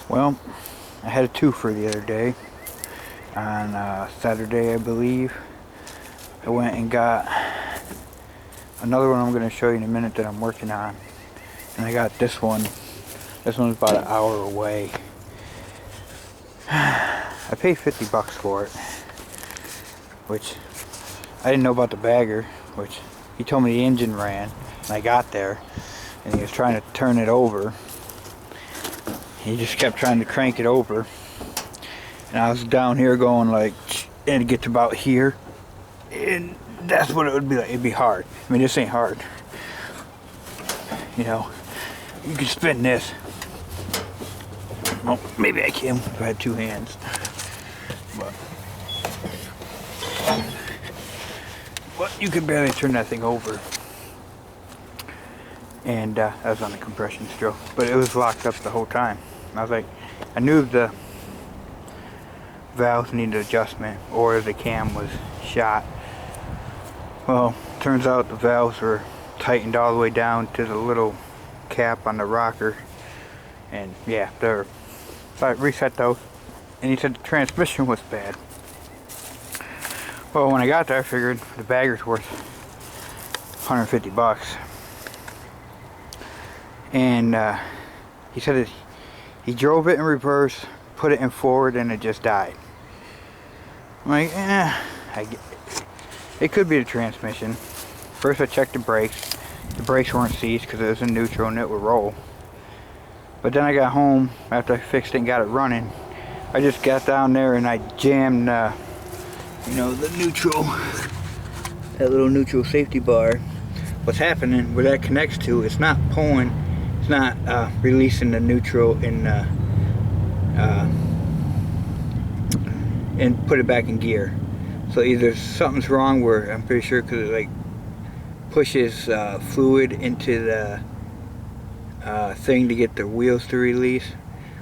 Well, I had a twofer the other day. On Saturday, I believe. I went and got another one I'm going to show you in a minute that I'm working on. And I got this one. This one's about an hour away. I paid 50 bucks for it. Which, I didn't know about the bagger. Which, he told me the engine ran. And I got there. And he was trying to turn it over. He just kept trying to crank it over. And I was down here going like, and it gets about here. And that's what it would be like. It'd be hard. I mean, this ain't hard. You know, you can spin this. Well, maybe I can if I had two hands. But you could barely turn that thing over. And that was on the compression stroke. But it was locked up the whole time. And I was like, I knew the valves needed adjustment or the cam was shot. Well, turns out the valves were tightened all the way down to the little cap on the rocker. And yeah, they're... So I reset those. And he said the transmission was bad. Well, when I got there, I figured the bagger's worth 150 bucks. And he said he drove it in reverse, put it in forward, and it just died. I'm like, it could be the transmission. First I checked the brakes. The brakes weren't seized because it was in neutral and it would roll. But then I got home after I fixed it and got it running. I just got down there and I jammed, you know, the neutral, that little neutral safety bar. What's happening, where that connects to, it's not pulling, it's not releasing the neutral and put it back in gear. So either something's wrong where, I'm pretty sure, because it like pushes fluid into the thing to get the wheels to release,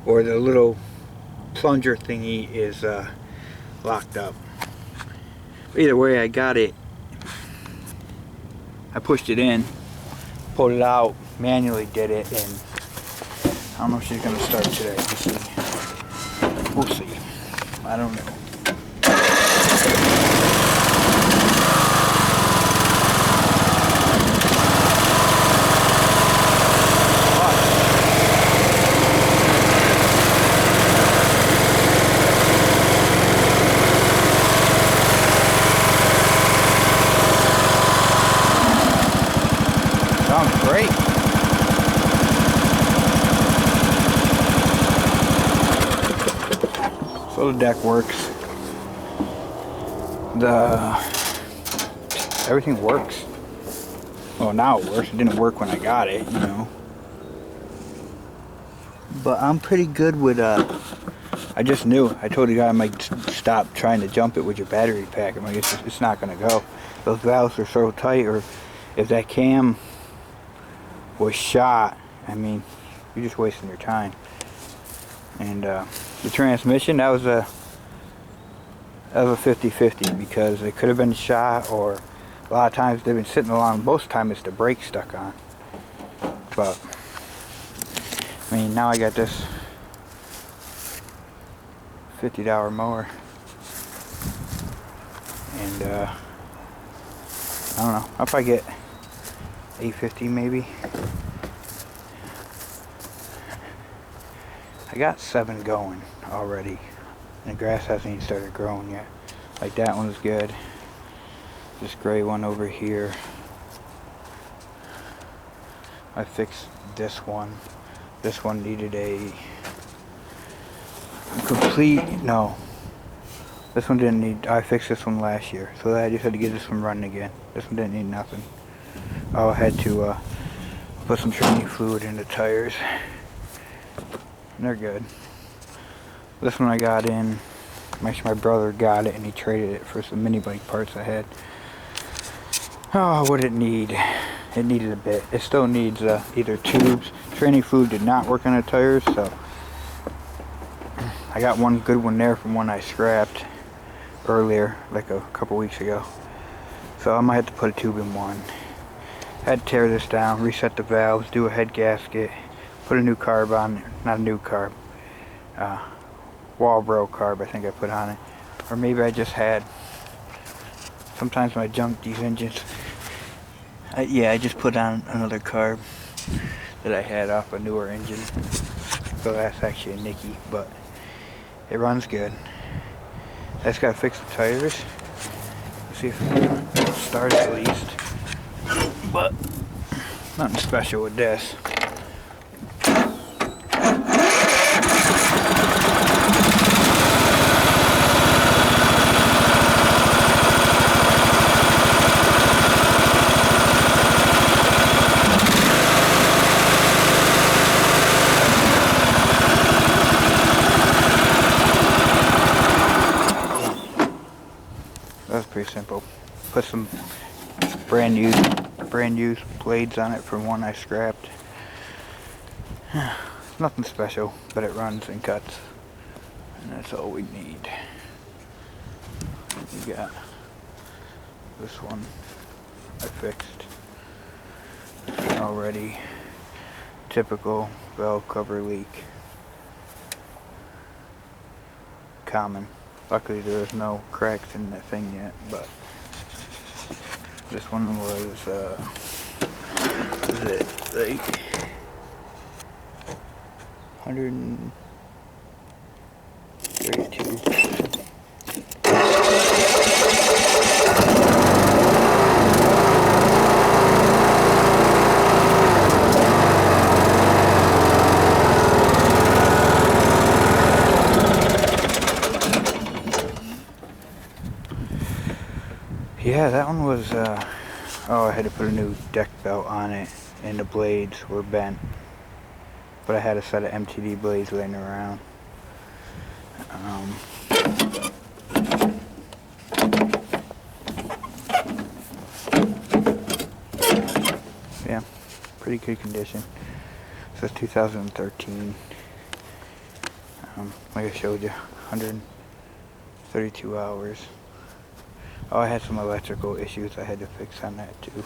or the little plunger thingy is locked up. Either way, I got it. I pushed it in, pulled it out, manually did it, and I don't know if she's gonna start today. We'll see. I don't know. Sounds great. So the deck works. Everything works. Well, now it works. It didn't work when I got it, you know. But I'm pretty good with I just knew. I told the guy I might stop trying to jump it with your battery pack. I'm like, it's not gonna go. Those valves are so tight, or if that cam was shot, I mean, you're just wasting your time. And the transmission, that was a 50-50, because it could have been shot, or a lot of times they've been sitting along. Most of the time it's the brake stuck on. But I mean, now I got this $50 mower, and I don't know, I'll probably get $850 maybe. I got 7 going already, and the grass hasn't even started growing yet. Like, that one's good. This gray one over here, I fixed this one. This one needed a complete, no, this one didn't need, I fixed this one last year, so I just had to get this one running again. This one didn't need nothing. Oh, I had to put some training fluid in the tires, and they're good. This one I got in, actually my brother got it and he traded it for some mini bike parts I had. Oh, what did it need? It needed a bit. It still needs either tubes. Training fluid did not work on the tires, so I got one good one there from one I scrapped earlier, like a couple weeks ago. So I might have to put a tube in one. I had to tear this down, reset the valves, do a head gasket, put a new carb on, not a new carb, Walbro carb I think I put on it. Or maybe I just had, sometimes when I junk these engines, yeah, I just put on another carb that I had off a newer engine. So that's actually a Nicky, but it runs good. I just gotta fix the tires. See if it starts at least. But nothing special with this. That's pretty simple. Put some brand new blades on it from one I scrapped. Nothing special, but it runs and cuts, and that's all we need. We got this one I fixed already. Typical valve cover leak. Common. Luckily there's no cracks in that thing yet, but this one was like 132. Yeah, that one was, oh, I had to put a new deck belt on it, and the blades were bent. But I had a set of MTD blades laying around. Yeah, pretty good condition. This is 2013. Like I showed you, 132 hours. Oh, I had some electrical issues I had to fix on that too.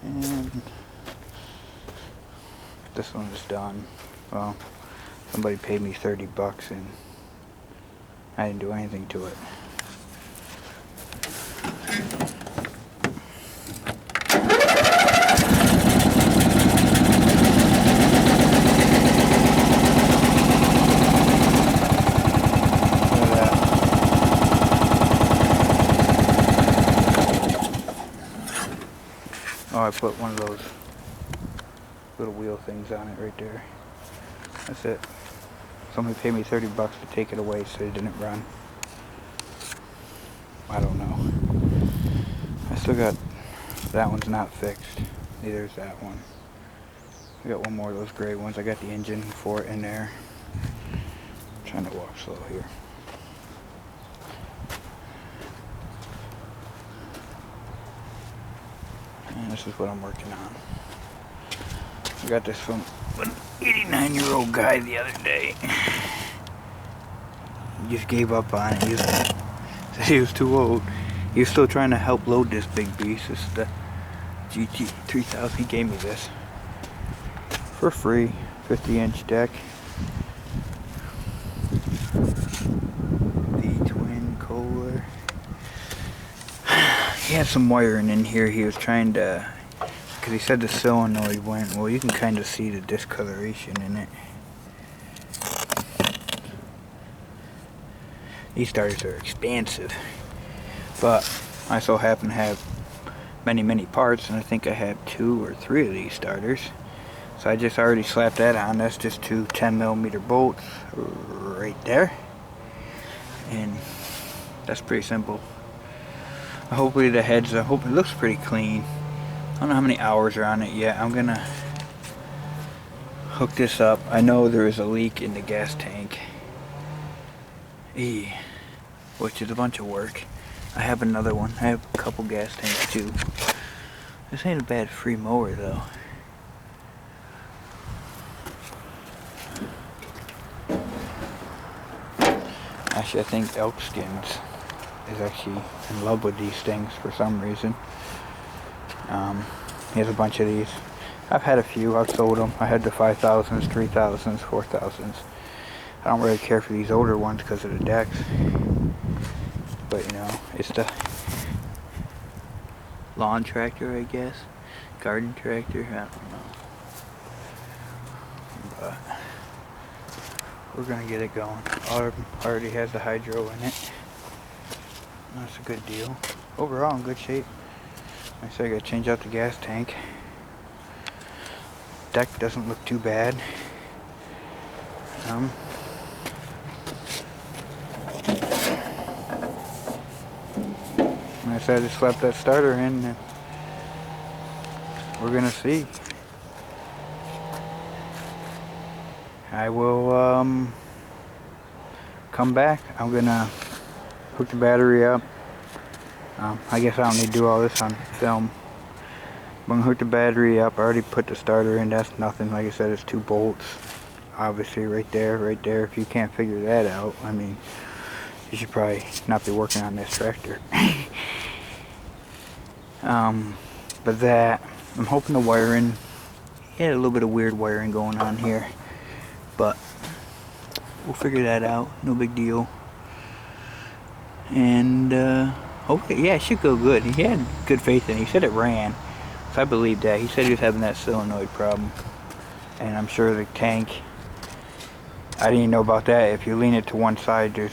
And this one is done. Well, somebody paid me 30 bucks and I didn't do anything to it. Oh, I put one of those little wheel things on it right there. That's it. Somebody paid me 30 bucks to take it away so it didn't run. I don't know. I still got, that one's not fixed. Neither is that one. I got one more of those gray ones. I got the engine for it in there. I'm trying to walk slow here. And this is what I'm working on. I got this from an 89-year-old guy the other day. He just gave up on it. He said he was too old. He was still trying to help load this big beast. This is the GT3000. He gave me this for free. 50-inch deck. The twin Kohler. He had some wiring in here. He was trying to, because he said the solenoid went. Well, you can kind of see the discoloration in it. These starters are expensive, but I so happen to have many parts, and I think I have 2 or 3 of these starters. So I just already slapped that on. That's just 2 10mm bolts right there, and that's pretty simple. Hopefully the heads, I hope it looks pretty clean. I don't know how many hours are on it yet. I'm gonna hook this up. I know there is a leak in the gas tank, which is a bunch of work. I have another one. I have a couple gas tanks too. This ain't a bad free mower though. Actually, I think Elk Skins is actually in love with these things for some reason. He has a bunch of these. I've had a few. I've sold them. I had the 5,000s, 3,000s, 4,000s. I don't really care for these older ones because of the decks. But you know, it's the lawn tractor, I guess. Garden tractor, I don't know. But we're gonna get it going. Already has the hydro in it. That's a good deal. Overall in good shape. Like I said, I gotta change out the gas tank. Deck doesn't look too bad. Like I said, I just slapped that starter in and we're gonna see. I will come back. I'm gonna hook the battery up. I guess I don't need to do all this on film. I'm gonna hook the battery up. I already put the starter in. That's nothing. Like I said, it's 2 bolts. Obviously right there, right there. If you can't figure that out, I mean, you should probably not be working on this tractor. But that, I'm hoping the wiring, a little bit of weird wiring going on here, but we'll figure that out. No big deal. And hopefully, yeah, it should go good. He had good faith in it. He said it ran, so I believe that. He said he was having that solenoid problem, and I'm sure the tank, I didn't know about that. If you lean it to one side, there's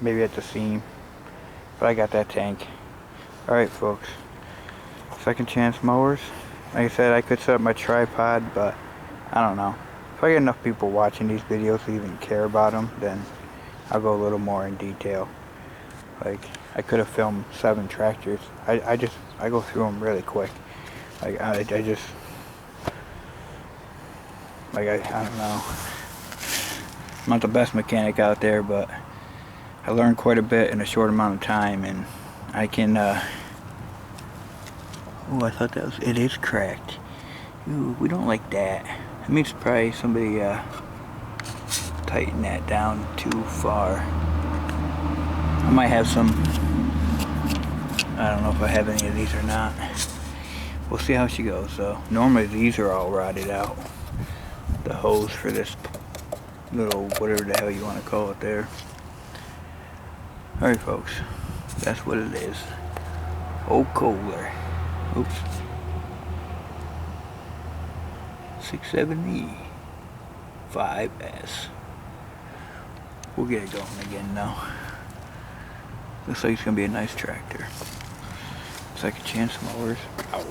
maybe at the seam, but I got that tank. Alright folks, second chance mowers. Like I said, I could set up my tripod, but I don't know. If I get enough people watching these videos to even care about them, then I'll go a little more in detail. Like, I could have filmed 7 tractors. I go through them really quick. Like, I don't know. I'm not the best mechanic out there, but I learned quite a bit in a short amount of time, and I can, oh, I thought that was, it is cracked. Ooh, we don't like that. That means probably somebody, tightened that down too far. I might have some, I don't know if I have any of these or not. We'll see how she goes, though. Normally these are all rotted out. The hose for this little, whatever the hell you want to call it there. Alright folks, that's what it is. Oh, Kohler. Oops. 670 5S. We'll get it going again now. Looks like it's gonna be a nice tractor. Second chance mowers. Ow.